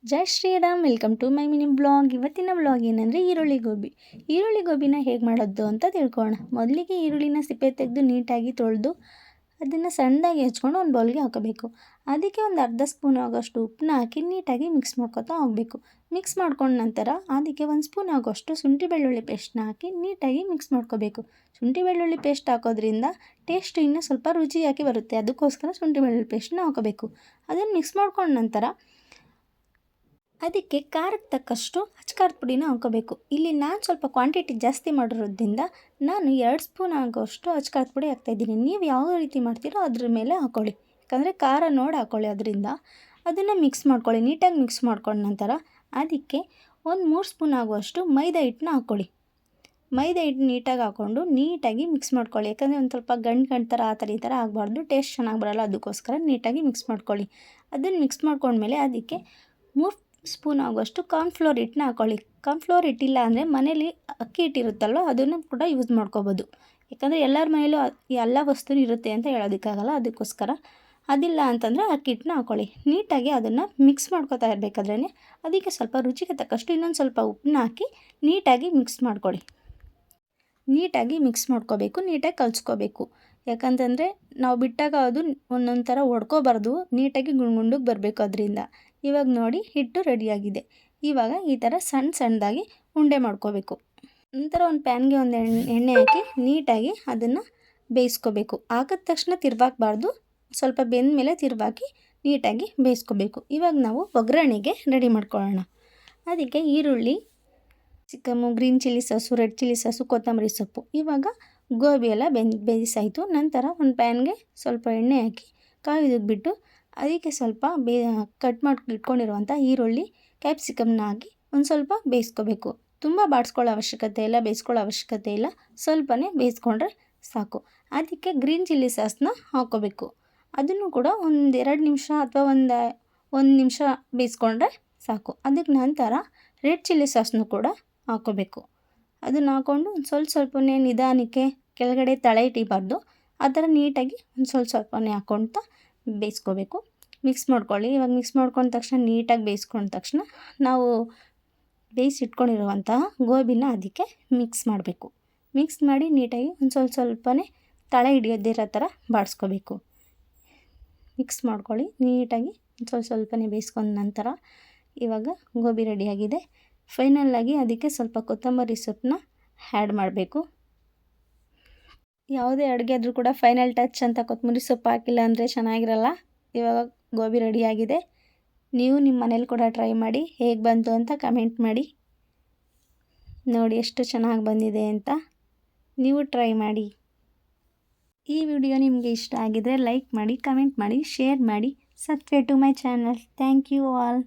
Jai Shriram, welcome to my mini blog. ಇವತ್ತಿನ blog ಏನಂದರೆ ಈರುಳ್ಳಿ ಗೋಬಿನ ಹೇಗೆ ಮಾಡೋದು ಅಂತ ತಿಳ್ಕೊಳ್ಳೋಣ. ಮೊದಲಿಗೆ ಈರುಳ್ಳಿನ ಸಿಪ್ಪೆ ತೆಗೆದು ನೀಟಾಗಿ ತೊಳೆದು ಅದನ್ನು ಸಣ್ಣದಾಗಿ ಹೆಚ್ಕೊಂಡು ಒಂದು ಬೌಲ್ಗೆ ಹಾಕೋಬೇಕು. ಅದಕ್ಕೆ ಒಂದು ಅರ್ಧ ಸ್ಪೂನ್ ಆಗೋಷ್ಟು ಉಪ್ಪನ್ನ ಹಾಕಿ ನೀಟಾಗಿ ಮಿಕ್ಸ್ ಮಾಡ್ಕೊತಾ ಹೋಗಬೇಕು. ಮಿಕ್ಸ್ ಮಾಡ್ಕೊಂಡ ನಂತರ ಅದಕ್ಕೆ 1 ಸ್ಪೂನ್ ಆಗೋಷ್ಟು ಶುಂಠಿ ಬೆಳ್ಳುಳ್ಳಿ ಪೇಸ್ಟ್ನ ಹಾಕಿ ನೀಟಾಗಿ ಮಿಕ್ಸ್ ಮಾಡ್ಕೋಬೇಕು. ಶುಂಠಿ ಬೆಳ್ಳುಳ್ಳಿ ಪೇಸ್ಟ್ ಹಾಕೋದ್ರಿಂದ ಟೇಸ್ಟ್ ಇನ್ನೂ ಸ್ವಲ್ಪ ರುಚಿಯಾಗಿ ಬರುತ್ತೆ. ಅದಕ್ಕೋಸ್ಕರ ಶುಂಠಿ ಬೆಳ್ಳುಳ್ಳಿ ಪೇಸ್ಟ್ನ ಹಾಕೋಬೇಕು. ಅದನ್ನು ಮಿಕ್ಸ್ ಮಾಡ್ಕೊಂಡ ನಂತರ ಅದಕ್ಕೆ ಖಾರಕ್ಕೆ ತಕ್ಕಷ್ಟು ಅಚ್ಕಾರದ ಪುಡಿನ ಹಾಕೋಬೇಕು. ಇಲ್ಲಿ ನಾನು ಸ್ವಲ್ಪ ಕ್ವಾಂಟಿಟಿ ಜಾಸ್ತಿ ಮಾಡಿರೋದ್ರಿಂದ ನಾನು 2 ಸ್ಪೂನ್ ಆಗೋಷ್ಟು ಅಚ್ಕಾರದ ಪುಡಿ ಹಾಕ್ತಾಯಿದ್ದೀನಿ. ನೀವು ಯಾವ ರೀತಿ ಮಾಡ್ತೀರೋ ಅದ್ರ ಮೇಲೆ ಹಾಕ್ಕೊಳ್ಳಿ, ಯಾಕಂದರೆ ಖಾರ ನೋಡಿ ಹಾಕ್ಕೊಳ್ಳಿ. ಅದರಿಂದ ಅದನ್ನು ಮಿಕ್ಸ್ ಮಾಡ್ಕೊಳ್ಳಿ. ನೀಟಾಗಿ ಮಿಕ್ಸ್ ಮಾಡ್ಕೊಂಡ ನಂತರ ಅದಕ್ಕೆ ಒಂದು 3 ಸ್ಪೂನ್ ಆಗುವಷ್ಟು ಮೈದಾ ಹಿಟ್ಟನ್ನ ಹಾಕ್ಕೊಳ್ಳಿ. ಮೈದಾ ಹಿಟ್ಟು ನೀಟಾಗಿ ಹಾಕ್ಕೊಂಡು ನೀಟಾಗಿ ಮಿಕ್ಸ್ ಮಾಡ್ಕೊಳ್ಳಿ. ಯಾಕಂದರೆ ಒಂದು ಸ್ವಲ್ಪ ಗಂಟು ಥರ ಈ ಥರ ಆಗಬಾರ್ದು, ಟೇಸ್ಟ್ ಚೆನ್ನಾಗಿ ಬರೋಲ್ಲ. ಅದಕ್ಕೋಸ್ಕರ ನೀಟಾಗಿ ಮಿಕ್ಸ್ ಮಾಡ್ಕೊಳ್ಳಿ. ಅದನ್ನು ಮಿಕ್ಸ್ ಮಾಡ್ಕೊಂಡ್ಮೇಲೆ ಅದಕ್ಕೆ 3 ಸ್ಪೂನ್ ಆಗುವಷ್ಟು ಕಾರ್ನ್ಫ್ಲೋರ್ ಹಿಟ್ಟನ್ನ ಹಾಕ್ಕೊಳ್ಳಿ. ಕಾರ್ನ್ಫ್ಲೋರ್ ಹಿಟ್ಟಿಲ್ಲ ಅಂದರೆ ಮನೇಲಿ ಅಕ್ಕಿ ಹಿಟ್ಟಿರುತ್ತಲ್ವ, ಅದನ್ನು ಕೂಡ ಯೂಸ್ ಮಾಡ್ಕೋಬೋದು. ಯಾಕಂದರೆ ಎಲ್ಲರ ಮನೇಲೂ ಎಲ್ಲ ವಸ್ತು ಇರುತ್ತೆ ಅಂತ ಹೇಳೋದಕ್ಕಾಗಲ್ಲ. ಅದಕ್ಕೋಸ್ಕರ ಅದಿಲ್ಲ ಅಂತಂದರೆ ಅಕ್ಕಿ ಹಿಟ್ಟನ್ನ ಹಾಕ್ಕೊಳ್ಳಿ. ನೀಟಾಗಿ ಅದನ್ನು ಮಿಕ್ಸ್ ಮಾಡ್ಕೊತಾ ಇರಬೇಕಾದ್ರೇ ಅದಕ್ಕೆ ಸ್ವಲ್ಪ ರುಚಿಗೆ ತಕ್ಕಷ್ಟು ಇನ್ನೊಂದು ಸ್ವಲ್ಪ ಉಪ್ಪನ್ನ ಹಾಕಿ ನೀಟಾಗಿ ಮಿಕ್ಸ್ ಮಾಡ್ಕೊಳ್ಳಿ. ನೀಟಾಗಿ ಮಿಕ್ಸ್ ಮಾಡ್ಕೋಬೇಕು, ನೀಟಾಗಿ ಕಲಿಸ್ಕೋಬೇಕು. ಯಾಕಂತಂದರೆ ನಾವು ಬಿಟ್ಟಾಗ ಅದು ಒಂದೊಂದು ಥರ ಹೊಡ್ಕೋಬಾರ್ದು, ನೀಟಾಗಿ ಗುಂಡಿಗೆ ಬರಬೇಕು. ಅದರಿಂದ ಇವಾಗ ನೋಡಿ ಹಿಟ್ಟು ರೆಡಿಯಾಗಿದೆ. ಇವಾಗ ಈ ಥರ ಸಣ್ಣದಾಗಿ ಉಂಡೆ ಮಾಡ್ಕೋಬೇಕು. ನಂತರ ಒಂದು ಪ್ಯಾನ್ಗೆ ಒಂದು ಎಣ್ಣೆ ಹಾಕಿ ನೀಟಾಗಿ ಅದನ್ನು ಬೇಯಿಸ್ಕೋಬೇಕು. ಹಾಕಿದ ತಕ್ಷಣ ತಿರ್ವಾಕಬಾರ್ದು, ಸ್ವಲ್ಪ ಬೆಂದ ಮೇಲೆ ತಿರ್ವಾಕಿ ನೀಟಾಗಿ ಬೇಯಿಸ್ಕೋಬೇಕು. ಇವಾಗ ನಾವು ಒಗ್ಗರಣೆಗೆ ರೆಡಿ ಮಾಡ್ಕೊಳ್ಳೋಣ. ಅದಕ್ಕೆ ಈರುಳ್ಳಿ, chicken, green chilli sauce, red chilli sauce, ಕೊತ್ತಂಬರಿ ಸೊಪ್ಪು. ಇವಾಗ ಗೋಬಿ ಎಲ್ಲ ಬೇಯಿಸಾಯಿತು. ನಂತರ ಒಂದು ಪ್ಯಾನ್ಗೆ ಸ್ವಲ್ಪ ಎಣ್ಣೆ ಹಾಕಿ ಕಾಯ್ದುಬಿಟ್ಟು ಅದಕ್ಕೆ ಸ್ವಲ್ಪ ಕಟ್ ಮಾಡಿ ಇಟ್ಕೊಂಡಿರುವಂಥ ಈರುಳ್ಳಿ, ಕ್ಯಾಪ್ಸಿಕಮ್ನ ಹಾಕಿ ಒಂದು ಸ್ವಲ್ಪ ಬೇಯಿಸ್ಕೋಬೇಕು. ತುಂಬ ಬಾಡಿಸ್ಕೊಳ್ಳೋ ಅವಶ್ಯಕತೆ ಇಲ್ಲ, ಬೇಯಿಸ್ಕೊಳ್ಳೋ ಅವಶ್ಯಕತೆ ಇಲ್ಲ, ಸ್ವಲ್ಪನೇ ಬೇಯಿಸ್ಕೊಂಡ್ರೆ ಸಾಕು. ಅದಕ್ಕೆ ಗ್ರೀನ್ ಚಿಲ್ಲಿ ಸಾಸನ್ನ ಹಾಕ್ಕೋಬೇಕು. ಅದನ್ನು ಕೂಡ ಒಂದು 2 ನಿಮಿಷ ಅಥವಾ ಒಂದು ನಿಮಿಷ ಬೇಯಿಸ್ಕೊಂಡ್ರೆ ಸಾಕು. ಅದಕ್ಕೆ ನಂತರ ರೆಡ್ ಚಿಲ್ಲಿ ಸಾಸನ್ನು ಕೂಡ ಹಾಕ್ಕೋಬೇಕು. ಅದನ್ನು ಹಾಕ್ಕೊಂಡು ಒಂದು ಸ್ವಲ್ಪನೇ ನಿಧಾನಕ್ಕೆ ಕೆಳಗಡೆ ತಳ ಇಟ್ಟಿಬಾರ್ದು, ಆ ಥರ ನೀಟಾಗಿ ಒಂದು ಸ್ವಲ್ಪನೇ ಹಾಕ್ಕೊಳ್ತಾ ಬೇಯಿಸ್ಕೋಬೇಕು. ಮಿಕ್ಸ್ ಮಾಡ್ಕೊಳ್ಳಿ. ಇವಾಗ ಮಿಕ್ಸ್ ಮಾಡ್ಕೊಂಡ ತಕ್ಷಣ ನೀಟಾಗಿ ಬೇಯಿಸ್ಕೊಂಡ ತಕ್ಷಣ ನಾವು ಬೇಯಿಸಿಟ್ಕೊಂಡಿರುವಂತಹ ಗೋಬಿನ ಅದಕ್ಕೆ ಮಿಕ್ಸ್ ಮಾಡಬೇಕು. ಮಿಕ್ಸ್ ಮಾಡಿ ನೀಟಾಗಿ ಒಂದು ಸ್ವಲ್ಪನೇ ತಳ ಹಿಡಿಯೋದಿರೋ ಥರ ಬಾಡಿಸ್ಕೋಬೇಕು. ಮಿಕ್ಸ್ ಮಾಡ್ಕೊಳ್ಳಿ ನೀಟಾಗಿ. ಒಂದು ಸ್ವಲ್ಪನೇ ಬೇಯಿಸ್ಕೊಂಡ ನಂತರ ಇವಾಗ ಗೋಬಿ ರೆಡಿಯಾಗಿದೆ. ಫೈನಲ್ಲಾಗಿ ಅದಕ್ಕೆ ಸ್ವಲ್ಪ ಕೊತ್ತಂಬರಿ ಸೊಪ್ಪನ್ನ ಆ್ಯಡ್ ಮಾಡಬೇಕು. ಯಾವುದೇ ಅಡುಗೆ ಆದರೂ ಕೂಡ ಫೈನಲ್ ಟಚ್ ಅಂತ ಕೊತ್ತಂಬರಿ ಸೊಪ್ಪು ಹಾಕಿಲ್ಲ ಅಂದರೆ ಚೆನ್ನಾಗಿರಲ್ಲ. ಇವಾಗ ಗೋಬಿ ರೆಡಿಯಾಗಿದೆ. ನೀವು ನಿಮ್ಮ ಮನೇಲಿ ಕೂಡ ಟ್ರೈ ಮಾಡಿ, ಹೇಗೆ ಬಂತು ಅಂತ ಕಮೆಂಟ್ ಮಾಡಿ. ನೋಡಿ ಎಷ್ಟು ಚೆನ್ನಾಗಿ ಬಂದಿದೆ ಅಂತ. ನೀವು ಟ್ರೈ ಮಾಡಿ. ಈ ವಿಡಿಯೋ ನಿಮಗೆ ಇಷ್ಟ ಆಗಿದರೆ ಲೈಕ್ ಮಾಡಿ, ಕಮೆಂಟ್ ಮಾಡಿ, ಶೇರ್ ಮಾಡಿ. Subscribe to my channel. Thank you all.